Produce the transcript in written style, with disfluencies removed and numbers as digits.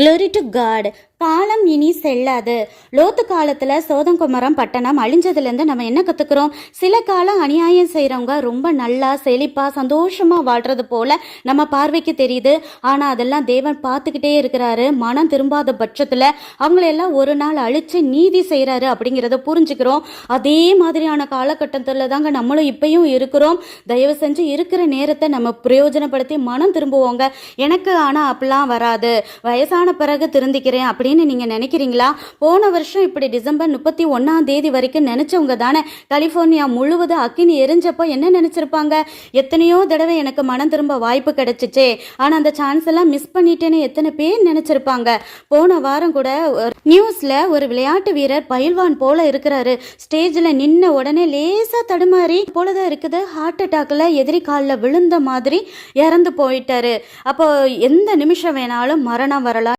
Glory to God. காலம் இனி செல்லாது. லோத்து காலத்தில் சோதங்குமரம் பட்டணம் அழிஞ்சதுலேருந்து நம்ம என்ன கற்றுக்குறோம்? சில காலம் அநியாயம் செய்கிறவங்க ரொம்ப நல்லா செழிப்பாக சந்தோஷமாக வாழ்கிறது போல் நம்ம பார்வைக்கு தெரியுது. ஆனால் அதெல்லாம் தேவன் பார்த்துக்கிட்டே இருக்கிறாரு. மனம் திரும்பாத பட்சத்தில் அவங்களெல்லாம் ஒரு நாள் அழித்து நீதி செய்கிறாரு அப்படிங்கிறத புரிஞ்சுக்கிறோம். அதே மாதிரியான காலகட்டத்தில் தாங்க நம்மளும் இப்பயும் இருக்கிறோம். தயவு செஞ்சு இருக்கிற நேரத்தை நம்ம பிரயோஜனப்படுத்தி மனம் திரும்புவோங்க. எனக்கு ஆனால் அப்படிலாம் வராது, வயசான பிறகு திருந்திக்கிறேன் அப்படின்னு நீங்கள் நினைக்கிறீங்களா? போன வருஷம் இப்படி டிசம்பர் 31 வரைக்கும் நினைச்சவங்க தானே கலிஃபோர்னியா முழுவதும் அக்கினி எரிஞ்சப்போ என்ன நினைச்சிருப்பாங்க? எத்தனையோ தடவை எனக்கு மனம் திரும்ப வாய்ப்பு கிடைச்சிச்சே, ஆனால் அந்த சான்ஸ் எல்லாம் மிஸ் பண்ணிட்டேன்னு எத்தனை பேர் நினைச்சிருப்பாங்க? போன வாரம் கூட நியூஸ்ல ஒரு விளையாட்டு வீரர் பயில்வான் போல இருக்கிறாரு. ஸ்டேஜில் நின்ன உடனே லேசா தடுமாறி போலதான் இருக்குது, ஹார்ட் அட்டாக்ல எதிரி காலில் விழுந்த மாதிரி இறந்து போயிட்டாரு. அப்போ எந்த நிமிஷம் வேணாலும் மரணம் வரலாம்.